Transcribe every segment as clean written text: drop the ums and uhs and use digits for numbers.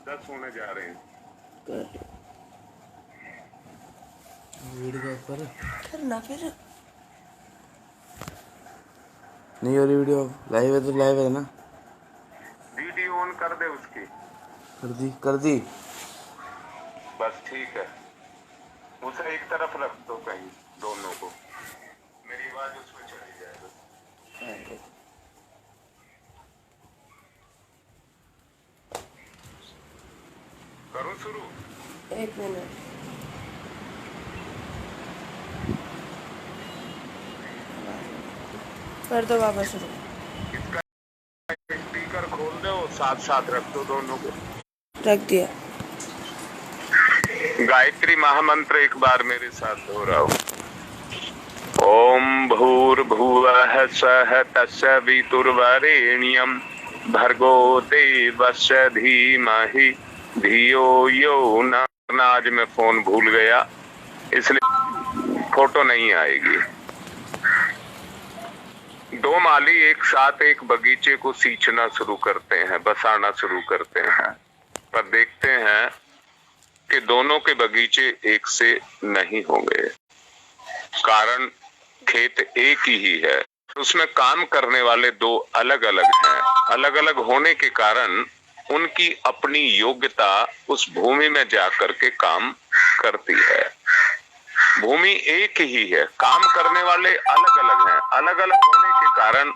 10 होने जा रहे हैं। वीडियो पर करना फिर नहीं हो रही वीडियो। लाइव है तो लाइव है ना। वीडियो ऑन कर दे उसकी। कर दी। बस ठीक है, उसे एक तरफ रख दो कहीं, दोनों को। मेरी आवाज उसमें चली जाए बस। करो शुरू। 1 मिनट। कर दो वापस शुरू। इसका स्पीकर खोल दो, साथ साथ रख दो दोनों को। रख दिया। गायत्री महामंत्र एक बार मेरे साथ दोहराओ। ओम भूर्भुवः स्वः तस्य वितुर्वरेण्यं भर्गो देवस्य धीमहि धियो यो न। आज मैं फोन भूल गया, इसलिए फोटो नहीं आएगी। दो माली एक साथ एक बगीचे को सींचना शुरू करते हैं, बसाना शुरू करते हैं, पर देखते हैं कि दोनों के बगीचे एक से नहीं होंगे। कारण खेत एक ही है, उसमें काम करने वाले दो अलग अलग हैं। अलग अलग होने के कारण उनकी अपनी योग्यता उस भूमि में जाकर के काम करती है। भूमि एक ही है, काम करने वाले अलग अलग हैं। अलग अलग होने के कारण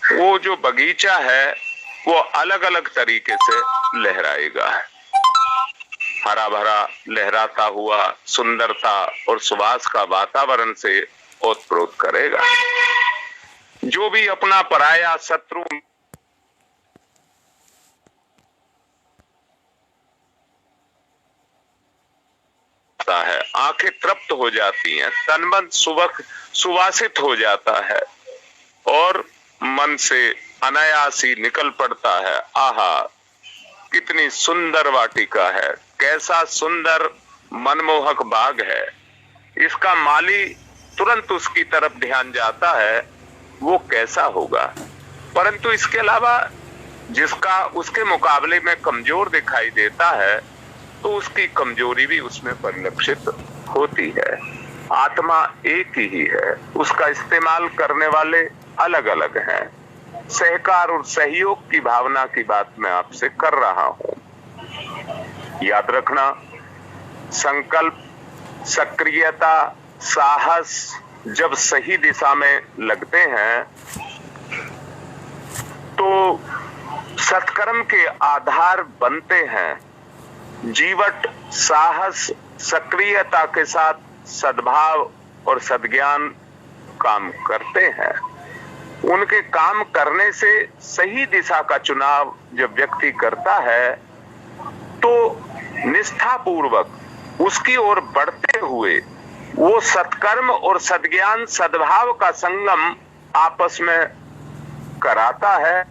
वो जो बगीचा है वो अलग अलग तरीके से लहराएगा। हरा भरा लहराता हुआ सुंदरता और सुवास का वातावरण से ओतप्रोत करेगा। जो भी अपना पराया शत्रु है, आंखें तृप्त हो जाती हैं, तन मन सुवासित हो जाता है और मन से अनायास ही निकल पड़ता है। आहा, कितनी सुंदर वाटिका है, कैसा सुंदर मनमोहक बाग है। इसका माली तुरंत उसकी तरफ ध्यान जाता है, वो कैसा होगा। परंतु इसके अलावा जिसका उसके मुकाबले में कमजोर दिखाई देता है, तो उसकी कमजोरी भी उसमें परिलक्षित होती है। आत्मा एक ही है, उसका इस्तेमाल करने वाले अलग अलग हैं। सहकार और सहयोग की भावना की बात मैं आपसे कर रहा हूं। याद रखना, संकल्प, सक्रियता, साहस जब सही दिशा में लगते हैं तो सत्कर्म के आधार बनते हैं। जीवट साहस सक्रियता के साथ सद्भाव और सद्ज्ञान काम करते हैं। उनके काम करने से सही दिशा का चुनाव जब व्यक्ति करता है तो निष्ठापूर्वक उसकी ओर बढ़ते हुए वो सत्कर्म और सद्ज्ञान सद्भाव का संगम आपस में कराता है।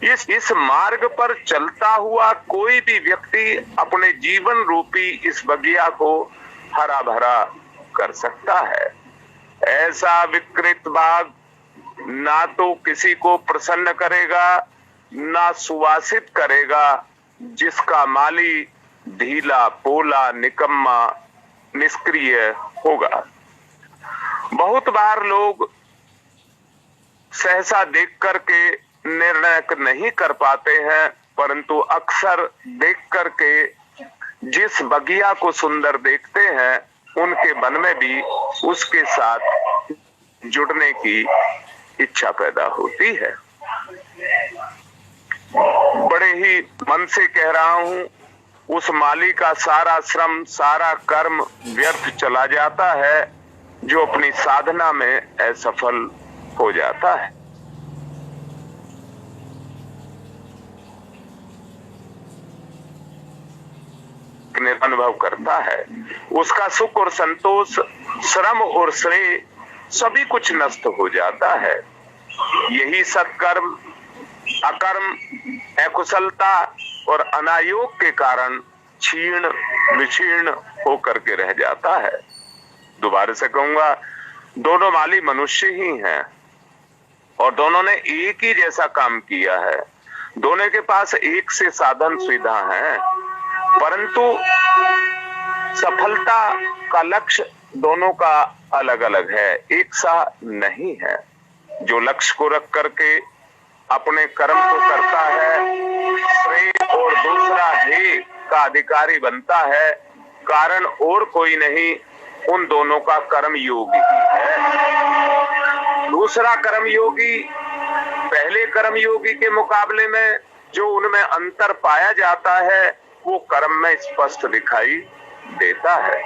इस मार्ग पर चलता हुआ कोई भी व्यक्ति अपने जीवन रूपी इस बगिया को हरा भरा कर सकता है। ऐसा विकृत बाग ना तो किसी को प्रसन्न करेगा, ना सुवासित करेगा, जिसका माली ढीला पोला निकम्मा निष्क्रिय होगा। बहुत बार लोग सहसा देख करके निर्णय नहीं कर पाते हैं, परंतु अक्सर देख करके जिस बगिया को सुंदर देखते हैं, उनके मन में भी उसके साथ जुड़ने की इच्छा पैदा होती है। बड़े ही मन से कह रहा हूं, उस माली का सारा श्रम सारा कर्म व्यर्थ चला जाता है जो अपनी साधना में असफल हो जाता है। अनुभव करता है, उसका सुख और संतोष, श्रम और श्रेय सभी कुछ नष्ट हो जाता है। यही सत्कर्म, अकर्म, अकुशलता और अनायोग के कारण क्षीण विक्षीर्ण होकर के रह जाता है। दोबारा से कहूंगा, दोनों माली मनुष्य ही हैं, और दोनों ने एक ही जैसा काम किया है, दोनों के पास एक से साधन सुविधा है, परंतु सफलता का लक्ष्य दोनों का अलग अलग है, एक सा नहीं है। जो लक्ष्य को रख करके अपने कर्म को करता है, श्रेय और दूसरा ध्येय का अधिकारी बनता है, कारण और कोई नहीं, उन दोनों का कर्म योगी ही है। दूसरा कर्म योगी पहले कर्म योगी के मुकाबले में जो उनमें अंतर पाया जाता है वो कर्म में स्पष्ट दिखाई देता है।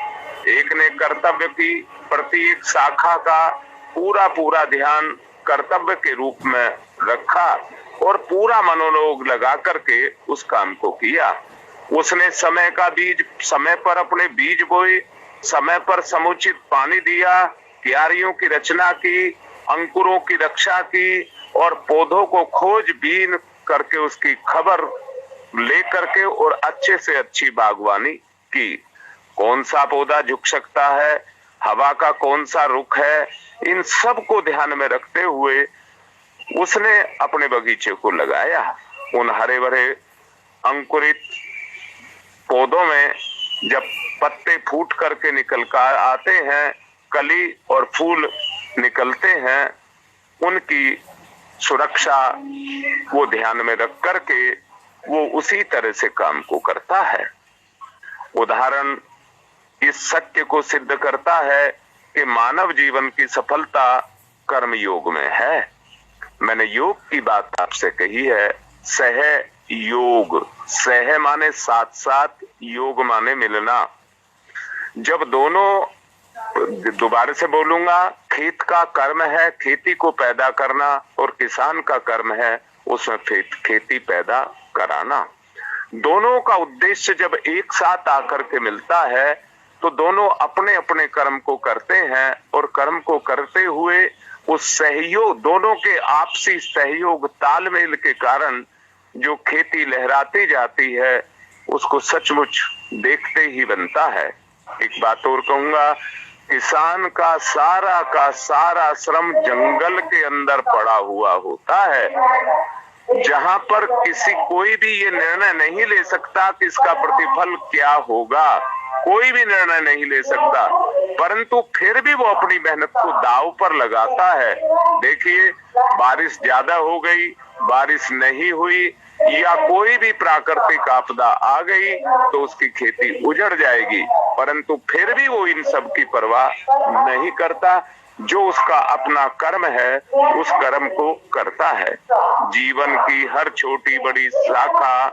एक ने कर्तव्य की प्रत्येक शाखा का पूरा ध्यान कर्तव्य के रूप में रखा और पूरा मनोयोग लगा करके उस काम को किया। उसने समय का बीज समय पर अपने बीज बोए, समय पर समुचित पानी दिया, क्यारियों की रचना की, अंकुरों की रक्षा की और पौधों को खोज बीन करके उसकी खबर ले करके और अच्छे से अच्छी बागवानी की। कौन सा पौधा झुक सकता है, हवा का कौन सा रुख है, इन सब को ध्यान में रखते हुए उसने अपने बगीचे को लगाया। उन हरे भरे अंकुरित पौधों में जब पत्ते फूट करके निकल कर आते हैं, कली और फूल निकलते हैं, उनकी सुरक्षा वो ध्यान में रख करके वो उसी तरह से काम को करता है। उदाहरण इस सत्य को सिद्ध करता है कि मानव जीवन की सफलता कर्म योग में है। मैंने योग की बात आपसे कही है, सह योग, सह माने साथ साथ, योग माने मिलना। जब दोनों, दोबारा से बोलूंगा, खेत का कर्म है खेती को पैदा करना और किसान का कर्म है उसमें खेती पैदा कराना। दोनों का उद्देश्य जब एक साथ आकर के मिलता है तो दोनों अपने अपने कर्म को करते हैं और कर्म को करते हुए उस सहयोग, दोनों के आपसी सहयोग तालमेल के कारण जो खेती लहराती जाती है उसको सचमुच देखते ही बनता है। एक बात और कहूंगा, किसान का सारा श्रम जंगल के अंदर पड़ा हुआ होता है, जहां पर कोई भी ये निर्णय नहीं ले सकता कि इसका प्रतिफल क्या होगा, कोई भी निर्णय नहीं ले सकता, परंतु फिर भी वो अपनी मेहनत को दांव पर लगाता है। देखिए, बारिश ज्यादा हो गई, बारिश नहीं हुई या कोई भी प्राकृतिक आपदा आ गई तो उसकी खेती उजड़ जाएगी, परंतु फिर भी वो इन सब की परवाह नहीं करता। जो उसका अपना कर्म है उस कर्म को करता है। जीवन की हर छोटी बड़ी शाखा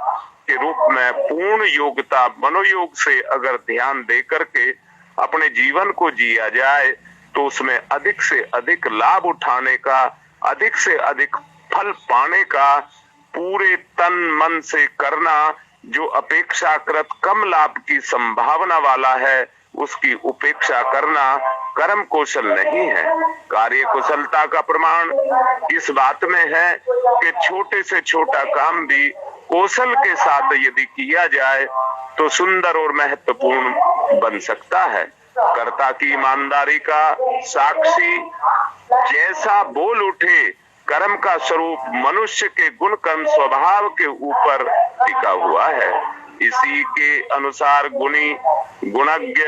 के रूप में पूर्ण योग्यता मनोयोग से अगर ध्यान दे करके अपने जीवन को जिया जाए तो उसमें अधिक से अधिक लाभ उठाने का, अधिक से अधिक फल पाने का, पूरे तन मन से करना, जो अपेक्षाकृत कम लाभ की संभावना वाला है उसकी उपेक्षा करना कर्म कौशल नहीं है। कार्य कुशलता का प्रमाण इस बात में है कि छोटे से छोटा काम भी कौशल के साथ यदि किया जाए तो सुंदर और महत्वपूर्ण बन सकता है। कर्ता की ईमानदारी का साक्षी जैसा बोल उठे, कर्म का स्वरूप मनुष्य के गुण कर्म स्वभाव के ऊपर टिका हुआ है। इसी के अनुसार गुणी गुणज्ञ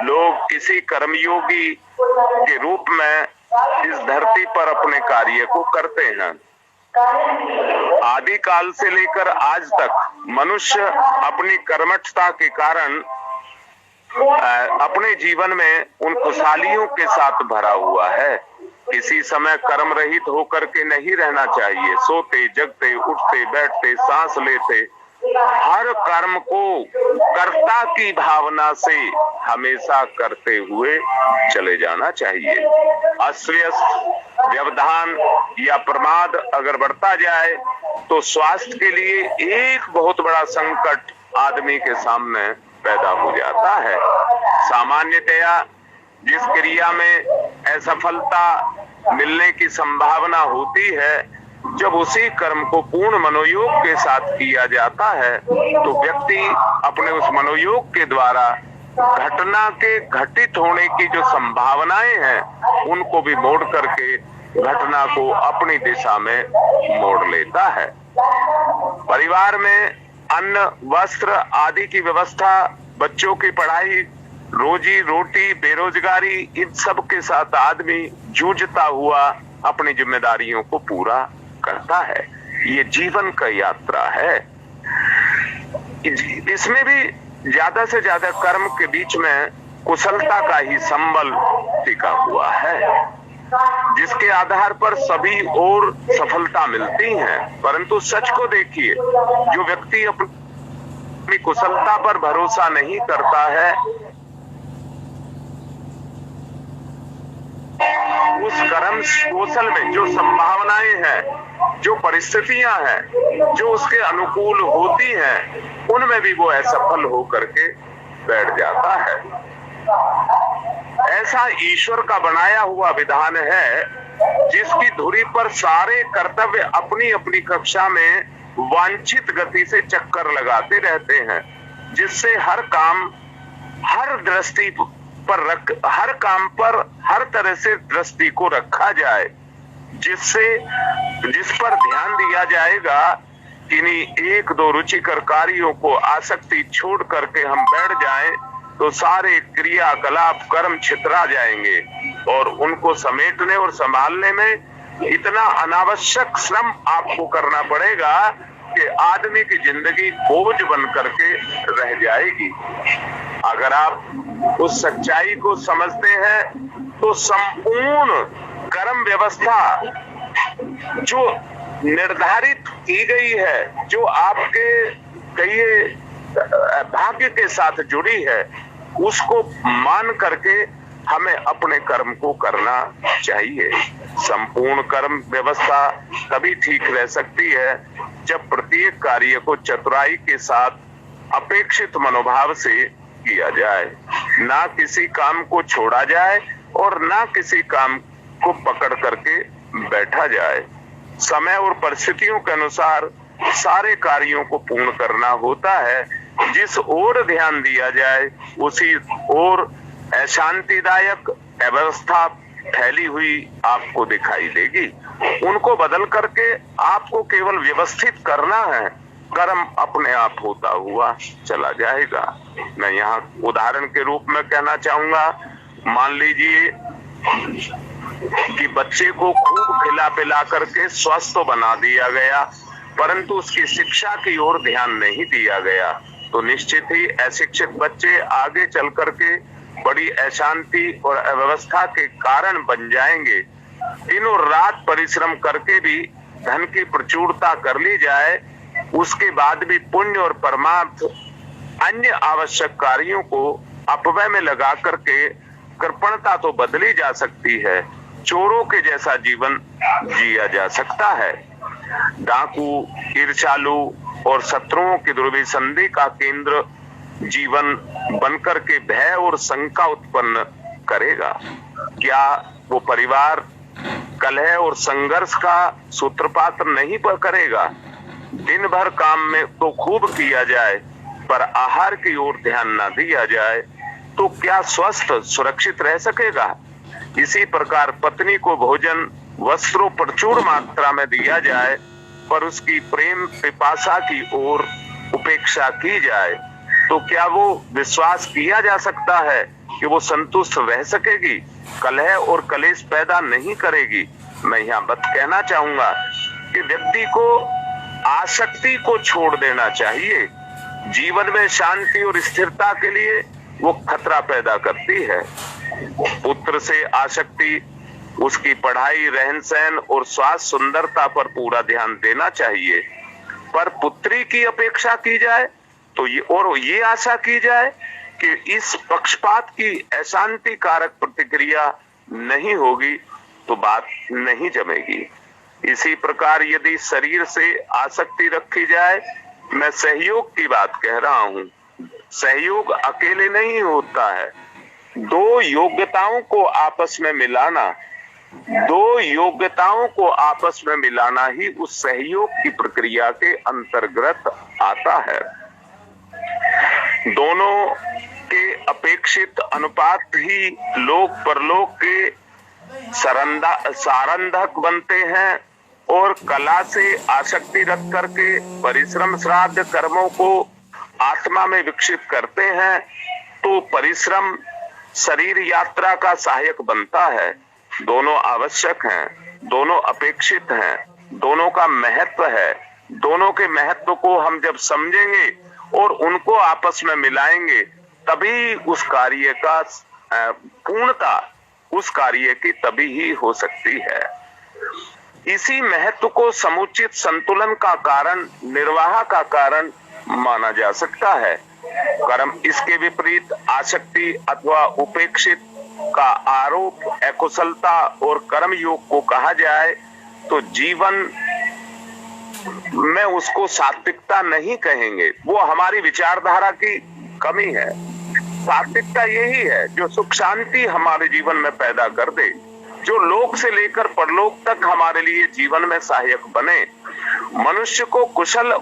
लोग किसी कर्मयोगी के रूप में इस धरती पर अपने कार्य को करते हैं। आदि काल से लेकर आज तक मनुष्य अपनी कर्मठता के कारण अपने जीवन में उन खुशहालियों के साथ भरा हुआ है। किसी समय कर्म रहित होकर के नहीं रहना चाहिए। सोते जगते उठते बैठते सांस लेते हर कर्म को कर्ता की भावना से हमेशा करते हुए चले जाना चाहिए। अस्वस्थ व्यवधान या प्रमाद अगर बढ़ता जाए तो स्वास्थ्य के लिए एक बहुत बड़ा संकट आदमी के सामने पैदा हो जाता है। सामान्यतया जिस क्रिया में असफलता मिलने की संभावना होती है, जब उसी कर्म को पूर्ण मनोयोग के साथ किया जाता है तो व्यक्ति अपने उस मनोयोग के द्वारा घटना के घटित होने की जो संभावनाएं हैं उनको भी मोड़ करके घटना को अपनी दिशा में मोड़ लेता है। परिवार में अन्न, वस्त्र आदि की व्यवस्था, बच्चों की पढ़ाई, रोजी रोटी, बेरोजगारी, इन सब के साथ आदमी जूझता हुआ अपनी जिम्मेदारियों को पूरा करता है। ये जीवन का यात्रा है। इसमें भी ज्यादा से ज्यादा कर्म के बीच में कुशलता का ही संबल टिका हुआ है, जिसके आधार पर सभी और सफलता मिलती है। परंतु सच को देखिए, जो व्यक्ति अपनी कुशलता पर भरोसा नहीं करता है, उस कर्म कौशल में जो संभावनाएं हैं, जो परिस्थितियां हैं, जो उसके अनुकूल होती हैं, उनमें भी वो असफल होकर के बैठ जाता है। ऐसा ईश्वर का बनाया हुआ विधान है, जिसकी धुरी पर सारे कर्तव्य अपनी अपनी कक्षा में वांछित गति से चक्कर लगाते रहते हैं, जिससे हर काम हर दृष्टि हर काम पर हर तरह से दृष्टि को रखा जाए, जिस पर ध्यान दिया जाएगा। किन्हीं एक दो रुचिकर कार्यों को आसक्ति छोड़ करके हम बैठ जाएं, तो सारे क्रियाकलाप कर्म छितरा जाएंगे और उनको समेटने और संभालने में इतना अनावश्यक श्रम आपको करना पड़ेगा कि आदमी की जिंदगी बोझ बन करके रह जाएगी। अगर आप उस सच्चाई को समझते हैं, तो संपूर्ण कर्म व्यवस्था जो निर्धारित की गई है, जो आपके कहिए भाग्य के साथ जुड़ी है, उसको मान करके हमें अपने कर्म को करना चाहिए। संपूर्ण कर्म व्यवस्था तभी ठीक रह सकती है जब प्रत्येक कार्य को चतुराई के साथ अपेक्षित मनोभाव से किया जाए, ना किसी काम को छोड़ा जाए और ना किसी काम को पकड़ करके बैठा जाए। समय और परिस्थितियों के अनुसार सारे कार्यों को पूर्ण करना होता है। जिस ओर ध्यान दिया जाए, उसी ओर अशांतिदायक अवस्था फैली हुई आपको दिखाई देगी। उनको बदल करके आपको केवल व्यवस्थित करना है, कर्म अपने आप होता हुआ चला जाएगा। मैं यहाँ उदाहरण के रूप में कहना चाहूंगा, मान लीजिए कि बच्चे को खूब खिला पिला करके स्वस्थ बना दिया गया, परंतु उसकी शिक्षा की ओर ध्यान नहीं दिया गया, तो निश्चित ही अशिक्षित बच्चे आगे चल करके बड़ी अशांति और अव्यवस्था के कारण बन जाएंगे। दिनों रात परिश्रम करके भी धन की प्रचुरता कर ली जाए, उसके बाद भी पुण्य और परमार्थ अन्य आवश्यक कार्यों को अपव्यय में लगा करके कृपणता तो बदली जा सकती है, चोरों के जैसा जीवन जिया जा सकता है। डाकू, ईर्ष्यालु और शत्रुओं की दुर्विसंधि का केंद्र जीवन बनकर के भय और शंका उत्पन्न करेगा। क्या वो परिवार कलह और संघर्ष का सूत्रपात नहीं करेगा? दिन भर काम में तो खूब किया जाए, पर आहार की ओर ध्यान न दिया जाए, तो क्या स्वस्थ सुरक्षित रह सकेगा? इसी प्रकार पत्नी को भोजन वस्त्रों प्रचुर मात्रा में दिया जाए, पर उसकी प्रेम पिपासा की ओर उपेक्षा की जाए, तो क्या वो विश्वास किया जा सकता है कि वो संतुष्ट रह सकेगी, कलह और कलेश पैदा नहीं करेगी? मैं यहाँ बात कहना चाहूंगा कि व्यक्ति को आसक्ति को छोड़ देना चाहिए। जीवन में शांति और स्थिरता के लिए वो खतरा पैदा करती है। पुत्र से आसक्ति, उसकी पढ़ाई, रहन सहन और स्वास्थ्य सुंदरता पर पूरा ध्यान देना चाहिए, पर पुत्री की अपेक्षा की जाए तो ये आशा की जाए कि इस पक्षपात की अशांति कारक प्रतिक्रिया नहीं होगी, तो बात नहीं जमेगी। इसी प्रकार यदि शरीर से आसक्ति रखी जाए, मैं सहयोग की बात कह रहा हूं, सहयोग अकेले नहीं होता है, दो योग्यताओं को आपस में मिलाना ही उस सहयोग की प्रक्रिया के अंतर्गत आता है। दोनों के अपेक्षित अनुपात ही लोक परलोक के सारंधक बनते हैं और कला से आसक्ति रख करके परिश्रम श्राद्ध कर्मों को आत्मा में विकसित करते हैं, तो परिश्रम शरीर यात्रा का सहायक बनता है। दोनों आवश्यक हैं, दोनों अपेक्षित हैं, दोनों का महत्व है। दोनों के महत्व को हम जब समझेंगे और उनको आपस में मिलाएंगे, तभी उस कार्य का पूर्णता उस कार्य की तभी ही हो सकती है। इसी महत्व को समुचित संतुलन का कारण, निर्वाह का कारण माना जा सकता है। कर्म इसके विपरीत आसक्ति अथवा उपेक्षित का आरोप, अकुशलता और कर्म योग को कहा जाए तो जीवन में उसको सात्विकता नहीं कहेंगे, वो हमारी विचारधारा की कमी है। सात्विकता यही है जो सुख शांति हमारे जीवन में पैदा कर दे, जो लोक से लेकर परलोक तक हमारे लिए जीवन में सहायक बने। मनुष्य को कुशल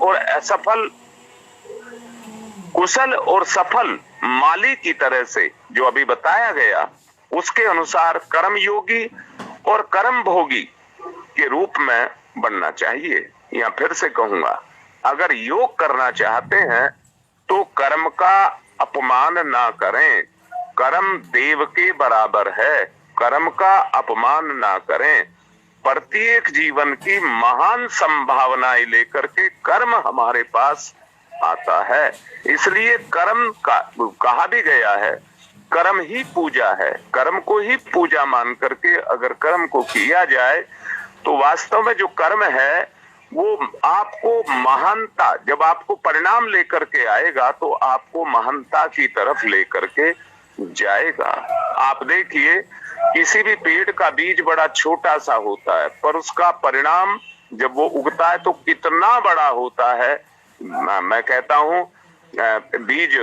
और सफल माली की तरह से जो अभी बताया गया, उसके अनुसार कर्मयोगी और कर्म भोगी के रूप में बनना चाहिए। या फिर से कहूंगा, अगर योग करना चाहते हैं तो कर्म का अपमान ना करें। कर्म देव के बराबर है, कर्म का अपमान ना करें। प्रत्येक जीवन की महान संभावनाएं लेकर के कर्म हमारे पास आता है, इसलिए कर्म का कहा भी गया है, कर्म ही पूजा है। कर्म को ही पूजा मान करके अगर कर्म को किया जाए तो वास्तव में जो कर्म है वो आपको महानता, जब आपको परिणाम लेकर के आएगा तो आपको महानता की तरफ लेकर के जाएगा। आप देखिए, किसी भी पेड़ का बीज बड़ा छोटा सा होता है, पर उसका परिणाम जब वो उगता है तो कितना बड़ा होता है। मैं कहता हूँ, बीज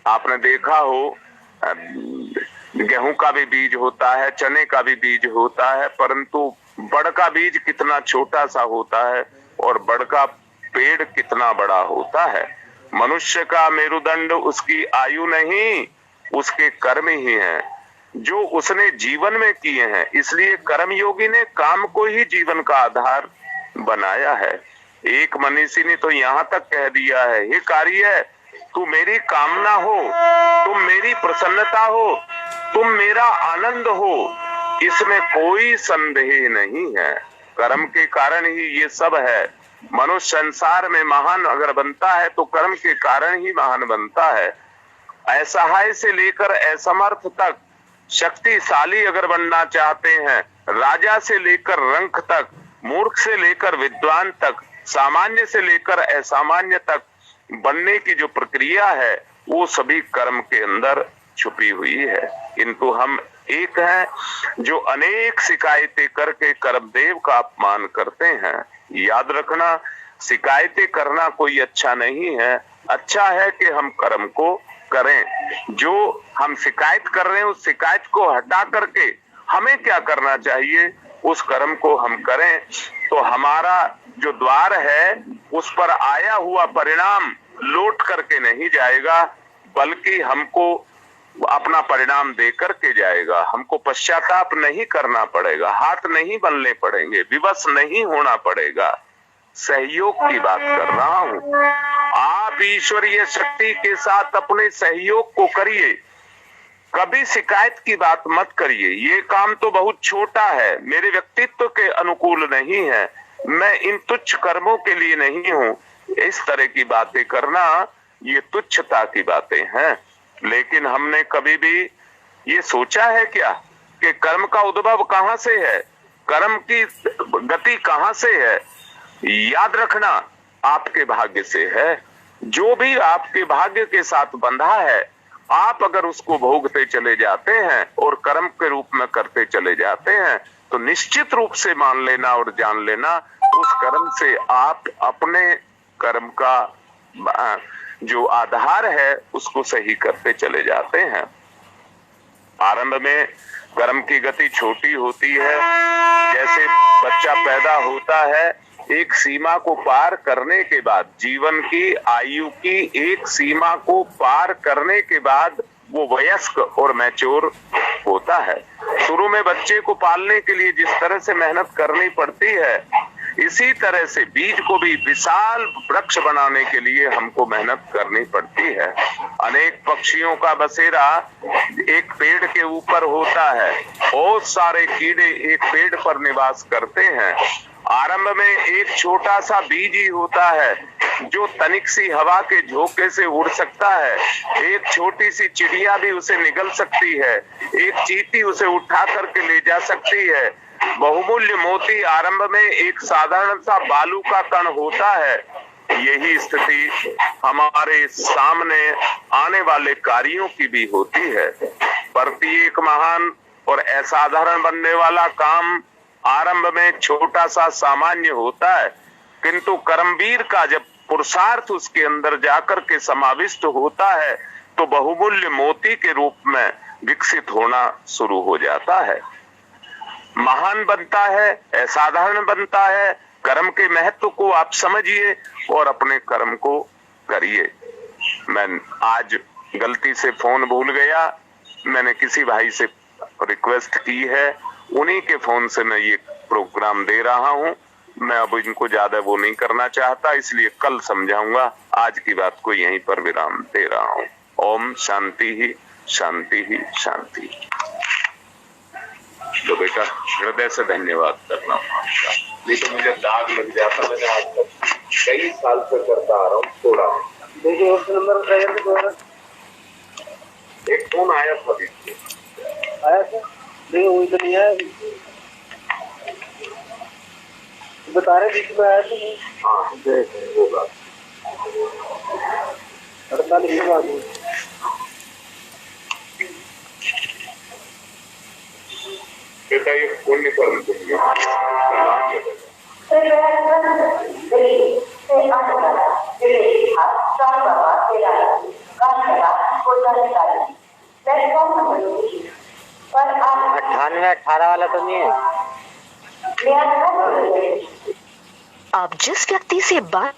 आपने देखा हो, गेहूं का भी बीज होता है, चने का भी बीज होता है, परंतु बड़ का बीज कितना छोटा सा होता है और बड़ का पेड़ कितना बड़ा होता है। मनुष्य का मेरुदंड उसकी आयु नहीं, उसके कर्म ही हैं जो उसने जीवन में किए हैं। इसलिए कर्मयोगी ने काम को ही जीवन का आधार बनाया है। एक मनीषी ने तो यहाँ तक कह दिया है, हे कार्य, तू मेरी कामना हो, तुम मेरी प्रसन्नता हो, तुम मेरा आनंद हो, इसमें कोई संदेह नहीं है। कर्म के कारण ही ये सब है। मनुष्य संसार में महान अगर बनता है तो कर्म के कारण ही महान बनता है। असहाय से लेकर असमर्थ तक, शक्तिशाली अगर बनना चाहते हैं, राजा से लेकर रंक तक, मूर्ख से लेकर विद्वान तक, सामान्य से लेकर असामान्य तक बनने की जो प्रक्रिया है वो सभी कर्म के अंदर छुपी हुई है। किंतु हम एक हैं जो अनेक शिकायतें करके कर्मदेव का अपमान करते हैं। याद रखना, शिकायतें करना कोई अच्छा नहीं है। अच्छा है कि हम कर्म को करें। जो हम शिकायत कर रहे हैं उस शिकायत को हटा करके हमें क्या करना चाहिए, उस कर्म को हम करें तो हमारा जो द्वार है उस पर आया हुआ परिणाम लौट करके नहीं जाएगा, बल्कि हमको अपना परिणाम दे करके जाएगा। हमको पश्चाताप नहीं करना पड़ेगा, हाथ नहीं बनने पड़ेंगे, विवश नहीं होना पड़ेगा। सहयोग की बात कर रहा हूं। आप ईश्वरीय शक्ति के साथ अपने सहयोग को करिए, कभी शिकायत की बात मत करिए। ये काम तो बहुत छोटा है, मेरे व्यक्तित्व के अनुकूल नहीं है, मैं इन तुच्छ कर्मों के लिए नहीं हूं। इस तरह की बातें करना ये तुच्छता की बातें हैं। लेकिन हमने कभी भी ये सोचा है क्या कि कर्म का उद्भव कहां से है, कर्म की गति कहां से है? याद रखना, आपके भाग्य से है। जो भी आपके भाग्य के साथ बंधा है, आप अगर उसको भोगते चले जाते हैं और कर्म के रूप में करते चले जाते हैं तो निश्चित रूप से मान लेना और जान लेना, उस कर्म से आप अपने कर्म का जो आधार है उसको सही करते चले जाते हैं। आरंभ में कर्म की गति छोटी होती है। जैसे बच्चा पैदा होता है, एक सीमा को पार करने के बाद, जीवन की आयु की एक सीमा को पार करने के बाद वो वयस्क और मैच्योर होता है। शुरू में बच्चे को पालने के लिए जिस तरह से मेहनत करनी पड़ती है, इसी तरह से बीज को भी विशाल वृक्ष बनाने के लिए हमको मेहनत करनी पड़ती है। अनेक पक्षियों का बसेरा एक पेड़ के ऊपर होता है। बहुत सारे कीड़े एक पेड़ पर निवास करते हैं। आरंभ में एक छोटा सा बीज ही होता है जो तनिक सी हवा के झोंके से उड़ सकता है। एक छोटी सी चिड़िया भी उसे निगल सकती है। एक चींटी उसे उठा करके ले जा सकती है। बहुमूल्य मोती आरंभ में एक साधारण सा बालू का कण होता है। यही स्थिति हमारे सामने आने वाले कार्यों की भी होती है। प्रत्येक महान और असाधारण बनने वाला काम आरंभ में छोटा सा सामान्य होता है, किंतु कर्मवीर का जब पुरुषार्थ उसके अंदर जाकर के समाविष्ट होता है तो बहुमूल्य मोती के रूप में विकसित होना शुरू हो जाता है, महान बनता है, असाधारण बनता है। कर्म के महत्व को आप समझिए और अपने कर्म को करिए। मैं आज गलती से फोन भूल गया, मैंने किसी भाई से रिक्वेस्ट की है, उन्हीं के फोन से मैं ये प्रोग्राम दे रहा हूं। मैं अब इनको ज्यादा वो नहीं करना चाहता, इसलिए कल समझाऊंगा। आज की बात को यहीं पर विराम दे रहा हूं। ओम शांति ही शांति ही शांति। तो बेटा हृदय से धन्यवाद करना आपका, नहीं तो मुझे दाग लग जाता। मैंने आज तक कई साल से करता आ रहा हूँ थोड़ा। देखिए एक फोन आया था, आया था, नहीं वही तो नहीं आया, बता रहे बीच में आया था। हाँ होगा 48 के बाद। बेटा ये फोन नहीं करना चाहिए। अट्ठानवे 18 वाला तो नहीं है। आप जिस व्यक्ति से बात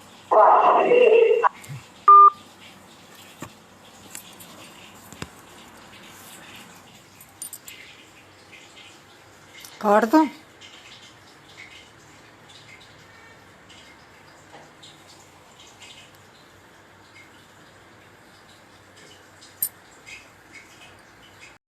काट दो।